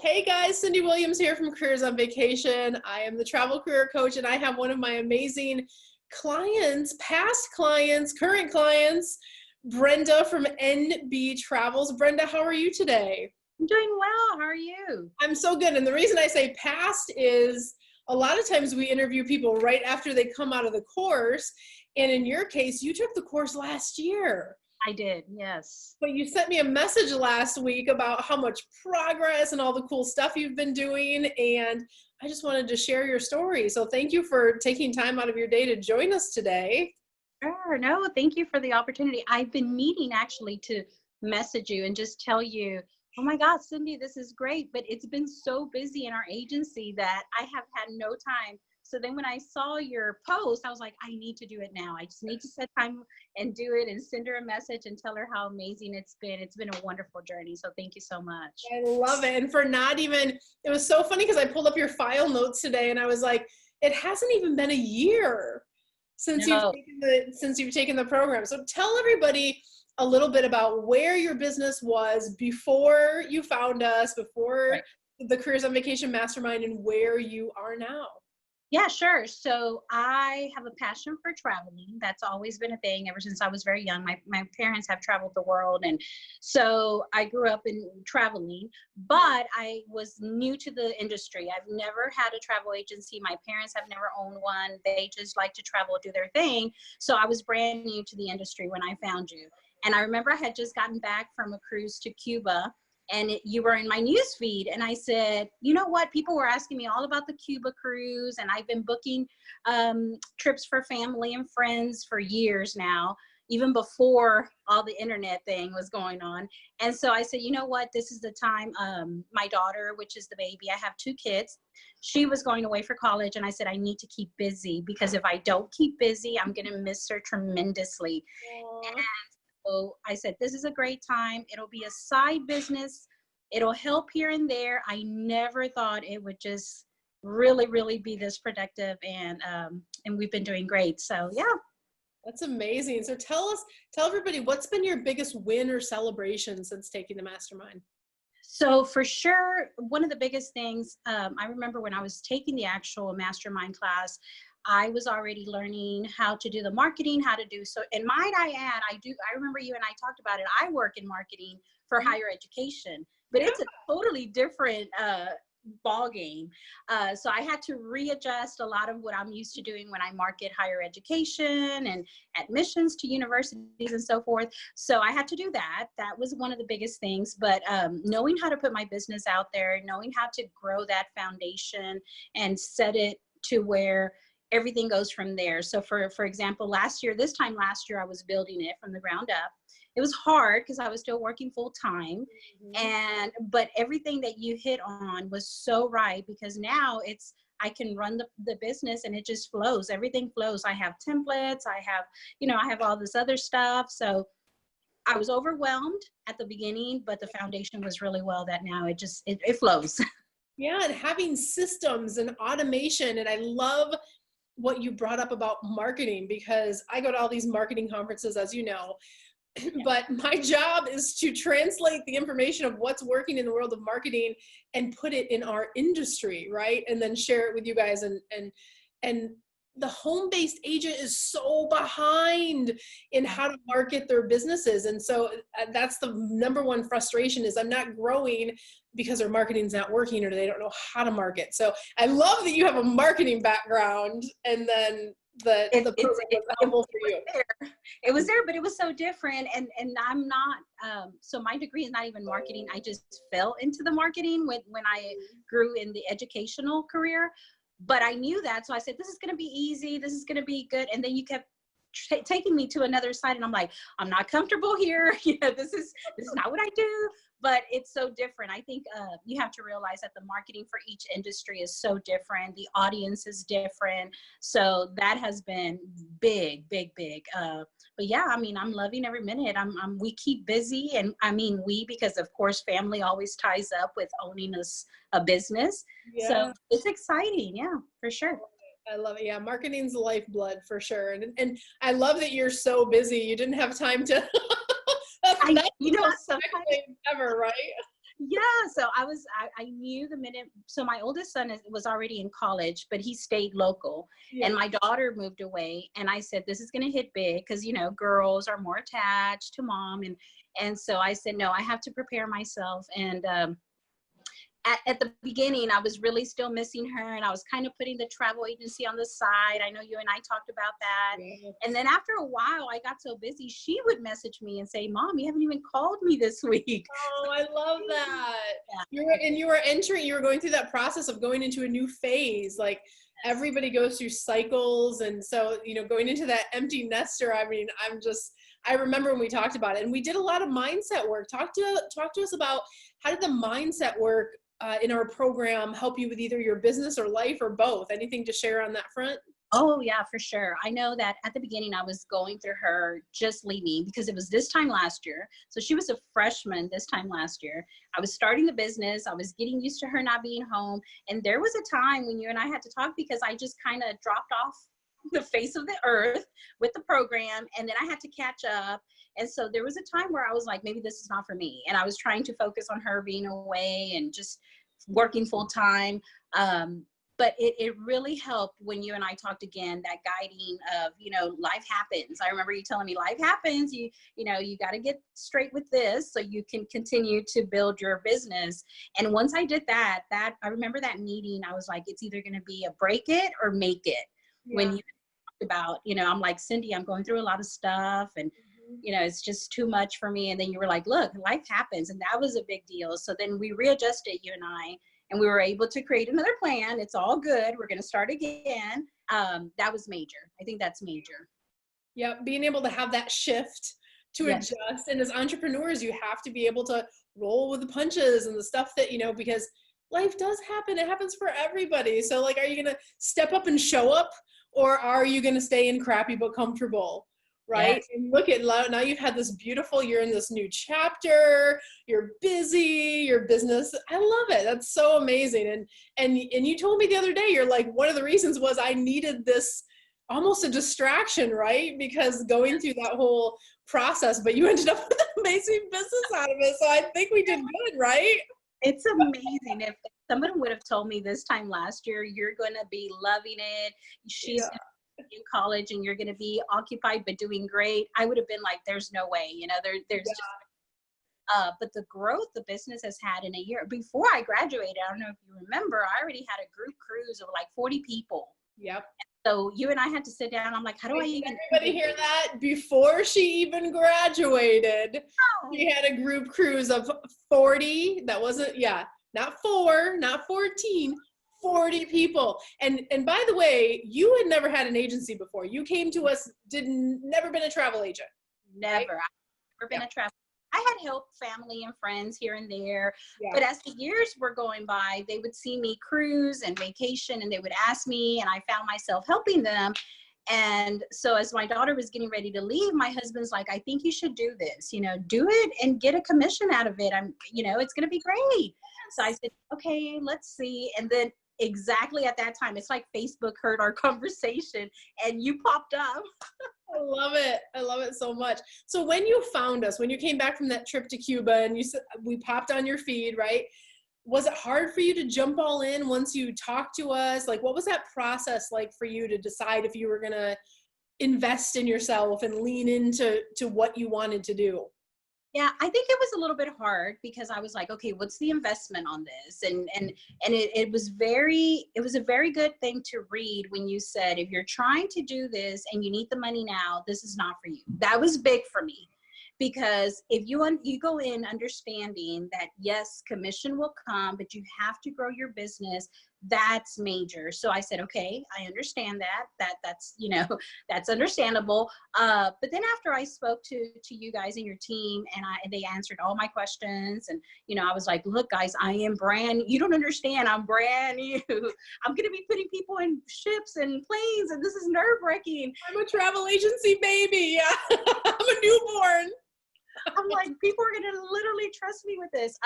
Hey guys, Cyndi Williams here from Careers on Vacation. I am the travel career coach, and I have one of my amazing clients, past clients, current clients, Brenda from NB Travels. Brenda, how are you today? I'm doing well. How are you? I'm so good. And the reason I say past is a lot of times we interview people right after they come out of the course. And in your case, you took the course last year. I did, yes. But you sent me a message last week about how much progress and all the cool stuff you've been doing. And I just wanted to share your story. So thank you for taking time out of your day to join us today. Sure. No, thank you for the opportunity. I've been meaning actually to message you and just tell you, oh my God, Cyndi, this is great. But it's been so busy in our agency that I have had no time. So then when I saw your post, I was like, I need to do it now. I just need to set time and do it and send her a message and tell her how amazing it's been. It's been a wonderful journey. So thank you so much. I love it. And for not even, it was so funny because I pulled up your file notes today and I was like, it hasn't even been a year since you've taken the program. So tell everybody a little bit about where your business was before you found us, before the Careers on Vacation Mastermind, and where you are now. Yeah, sure. So I have a passion for traveling. That's always been a thing ever since I was very young. My parents have traveled the world. And so I grew up in traveling, but I was new to the industry. I've never had a travel agency. My parents have never owned one. They just like to travel, do their thing. So I was brand new to the industry when I found you. And I remember I had just gotten back from a cruise to Cuba. And you were in my news feed, and I said, you know what? People were asking me all about the Cuba cruise, and I've been booking trips for family and friends for years now, even before all the internet thing was going on. And so I said, you know what? This is the time. My daughter, which is the baby, I have 2 kids. She was going away for college, and I said, I need to keep busy, because if I don't keep busy, I'm going to miss her tremendously. So I said, this is a great time. It'll be a side business. It'll help here and there. I never thought it would just really be this productive, and we've been doing great. So yeah. That's amazing. So tell everybody, what's been your biggest win or celebration since taking the mastermind? So for sure, one of the biggest things, I remember when I was taking the actual mastermind class, I was already learning how to do the marketing, how to do so. And might I add, I remember you and I talked about it. I work in marketing for higher education, but it's a totally different ball game. So I had to readjust a lot of what I'm used to doing when I market higher education and admissions to universities and so forth. So I had to do that. That was one of the biggest things. But knowing how to put my business out there, knowing how to grow that foundation and set it to where everything goes from there. So for example, this time last year, I was building it from the ground up. It was hard because I was still working full time. But everything that you hit on was so right, because now I can run the business and it just flows. Everything flows. I have templates. I have all this other stuff. So I was overwhelmed at the beginning, but the foundation was really well that now it flows. Yeah. And having systems and automation. And I love what you brought up about marketing, because I go to all these marketing conferences, as you know, but my job is to translate the information of what's working in the world of marketing and put it in our industry, right? And then share it with you guys. And the home-based agent is so behind in how to market their businesses. And so that's the number one frustration, is I'm not growing because their marketing's not working, or they don't know how to market. So I love that you have a marketing background, and then the program was helpful for you. It was there, but it was so different. And I'm not, so my degree is not even marketing. I just fell into the marketing when I grew in the educational career. But I knew that. So I said, this is going to be easy. This is going to be good. And then you kept taking me to another side. And I'm like, I'm not comfortable here. This is not what I do. But it's so different. I think you have to realize that the marketing for each industry is so different. The audience is different. So that has been big. But yeah, I mean, I'm loving every minute. We keep busy, and I mean because of course family always ties up with owning a business. Yeah. So it's exciting. Yeah, for sure. I love it. Yeah, marketing's the lifeblood for sure. And I love that you're so busy. You didn't have time to. That's sometimes ever, right? Yeah, so I knew the minute, so my oldest son was already in college, but he stayed local, Yeah. and my daughter moved away, and I said, this is going to hit big, because, you know, girls are more attached to mom, and so I said, no, I have to prepare myself, and at the beginning, I was really still missing her, and I was kind of putting the travel agency on the side. I know you and I talked about that. Yeah. And then after a while, I got so busy, she would message me and say, Mom, you haven't even called me this week. Oh, I love that. Yeah. You were going through that process of going into a new phase. Like everybody goes through cycles. And so, you know, going into that empty nester, I mean, I remember when we talked about it, and we did a lot of mindset work. Talk to us about, how did the mindset work in our program help you with either your business or life, or both? Anything to share on that front? Oh, yeah, for sure. I know that at the beginning, I was going through her just leaving, because it was this time last year. So she was a freshman this time last year. I was starting the business. I was getting used to her not being home. And there was a time when you and I had to talk, because I just kind of dropped off the face of the earth with the program. And then I had to catch up. And so there was a time where I was like, maybe this is not for me. And I was trying to focus on her being away and just working full time. But it really helped when you and I talked again, that guiding of, you know, life happens. I remember you telling me life happens. You know, you got to get straight with this so you can continue to build your business. And once I did that, I remember that meeting, I was like, it's either going to be a break it or make it. Yeah. When you talked about, you know, I'm like, Cyndi, I'm going through a lot of stuff, and you know, it's just too much for me. And then you were like, look, life happens. And that was a big deal. So then we readjusted, you and I, and we were able to create another plan. It's all good. We're going to start again. That was major. I think that's major. Yeah, being able to have that shift to Yes. adjust. And as entrepreneurs, you have to be able to roll with the punches and the stuff that, you know, because life does happen. It happens for everybody. So like, are you going to step up and show up, or are you going to stay in crappy but comfortable? Right. Yes. And look at now, you've had this beautiful, you're in this new chapter, you're busy, your business. I love it. That's so amazing. And you told me the other day, you're like, one of the reasons was I needed this, almost a distraction, right? Because going through that whole process, but you ended up with an amazing business out of it. So I think we did good, right? It's amazing. If someone would have told me this time last year, you're going to be loving it, she's in college and you're going to be occupied but doing great, I would have been like, there's no way, you know, there's just but the growth the business has had in a year. Before I graduated, I don't know if you remember, I already had a group cruise of like 40 people. Yep. So you and I had to sit down. I'm like, how do I even? Everybody hear that? Before she even graduated, she had a group cruise of 40. That wasn't, not 4, not 14, 40 people. And by the way, you had never had an agency before. You came to us, never been a travel agent. Never. Right? I've never been a travel. I had helped family and friends here and there, but as the years were going by, they would see me cruise and vacation, and they would ask me, and I found myself helping them. And so as my daughter was getting ready to leave, my husband's like, I think you should do this, you know, do it and get a commission out of it. You know, it's going to be great. So I said, okay, let's see. And then exactly at that time, it's like Facebook heard our conversation and you popped up. I love it. I love it so much. So when you found us, when you came back from that trip to Cuba and you said, we popped on your feed, right? Was it hard for you to jump all in once you talked to us? Like, what was that process like for you to decide if you were going to invest in yourself and lean into what you wanted to do? Yeah, I think it was a little bit hard because I was like, okay, what's the investment on this? And it was a very good thing to read when you said, if you're trying to do this and you need the money now, this is not for you. That was big for me, because if you go in understanding that yes, commission will come, but you have to grow your business, that's major. So I said, okay, I understand that's, you know, that's understandable. But then after I spoke to you guys and your team, and they answered all my questions, and, you know, I was like, look guys, I am you don't understand. I'm brand new. I'm going to be putting people in ships and planes, and this is nerve wracking. I'm a travel agency baby. Yeah. I'm a newborn. I'm like, people are going to literally trust me with this.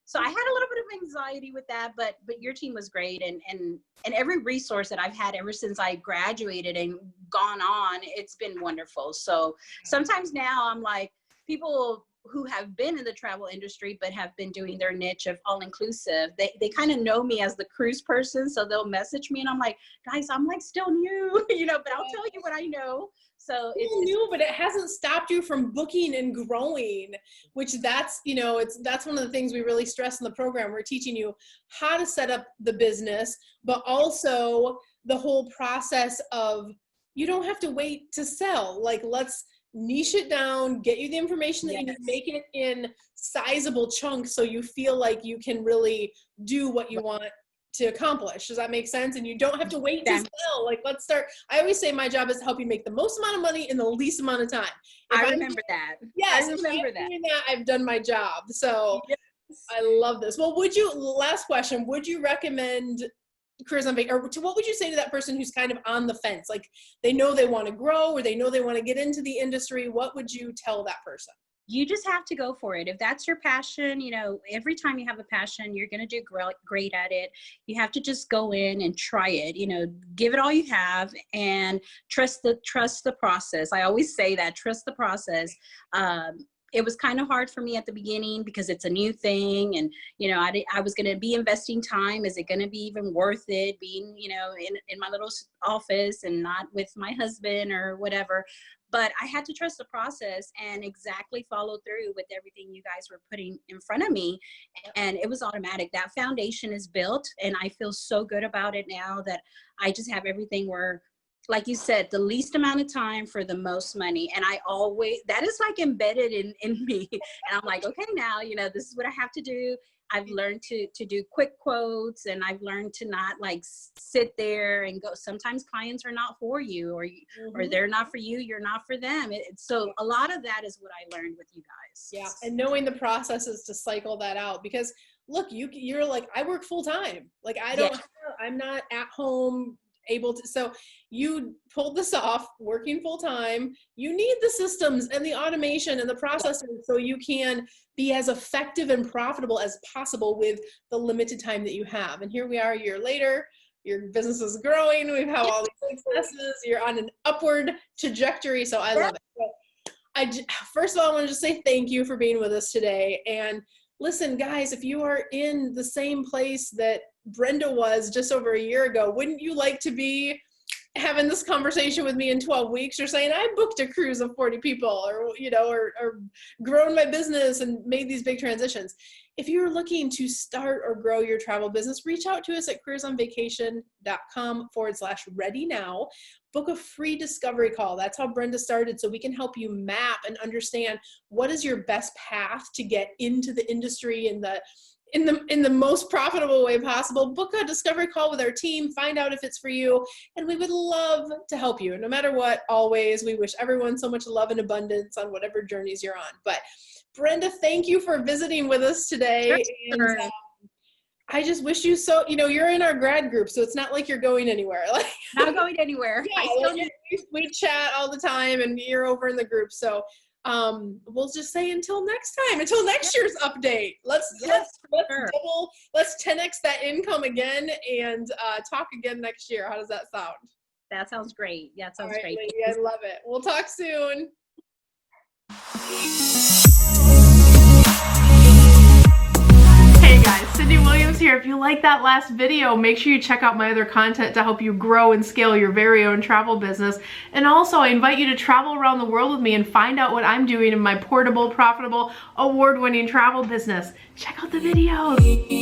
So I had a little bit of anxiety with that, but your team was great. And every resource that I've had ever since I graduated and gone on, it's been wonderful. So sometimes now I'm like, people who have been in the travel industry but have been doing their niche of all inclusive, they kind of know me as the cruise person, so they'll message me and I'm like, guys, I'm like still new, you know, but I'll tell you what I know. So it's new, but it hasn't stopped you from booking and growing, which that's, you know, that's one of the things we really stress in the program. We're teaching you how to set up the business, but also the whole process of, you don't have to wait to sell. Like, let's niche it down, get you the information that you need, make it in sizable chunks so you feel like you can really do what you want to accomplish. Does that make sense? And you don't have to wait to sell. Like, let's start. I always say my job is to help you make the most amount of money in the least amount of time. I remember that. Yes, I remember that. I've done my job. So yes. I love this. Well, last question, would you recommend careers on vacation, or what would you say to that person who's kind of on the fence? Like, they know they want to grow, or they know they want to get into the industry. What would you tell that person? You just have to go for it. If that's your passion, you know, every time you have a passion, you're going to do great at it. You have to just go in and try it, you know, give it all you have and trust the process. I always say that, trust the process. It was kind of hard for me at the beginning because it's a new thing. And, you know, I was going to be investing time. Is it going to be even worth it being, you know, in my little office and not with my husband or whatever? But I had to trust the process and exactly follow through with everything you guys were putting in front of me. And it was automatic. That foundation is built. And I feel so good about it now that I just have everything where, like you said, the least amount of time for the most money. And that is like embedded in me. And I'm like, okay, now, you know, this is what I have to do. I've learned to do quick quotes, and I've learned to not like sit there and go. Sometimes clients are not for you, or they're not for you. You're not for them. So a lot of that is what I learned with you guys. Yeah. And knowing the processes to cycle that out, because look, you're like, I work full time. Like, I'm not at home able to, so you pulled this off working full time. You need the systems and the automation and the processing so you can be as effective and profitable as possible with the limited time that you have. And here we are a year later, your business is growing. We've had all these successes. You're on an upward trajectory. So I love it. So first of all, I want to just say thank you for being with us today. And listen, guys, if you are in the same place that Brenda was just over a year ago, wouldn't you like to be having this conversation with me in 12 weeks? Or saying, I booked a cruise of 40 people, or, you know, or grown my business and made these big transitions. If you're looking to start or grow your travel business, reach out to us at careersonvacation.com/ready now. Book a free discovery call. That's how Brenda started, so we can help you map and understand what is your best path to get into the industry in the most profitable way possible. Book a discovery call with our team, find out if it's for you, and we would love to help you. No matter what, always, we wish everyone so much love and abundance on whatever journeys you're on. But Brenda, thank you for visiting with us today. Sure. And I just wish you so, you know, you're in our grad group, so it's not like you're going anywhere. Like, not going anywhere. Yeah, we chat all the time, and you're over in the group. So we'll just say until next time, until next year's update. Let's 10x that income again and talk again next year. How does that sound? That sounds great. Yeah, it sounds great. Lady, I love it. We'll talk soon. Hey guys, Cyndi Williams here. If you like that last video, make sure you check out my other content to help you grow and scale your very own travel business. And also, I invite you to travel around the world with me and find out what I'm doing in my portable, profitable, award-winning travel business. Check out the videos.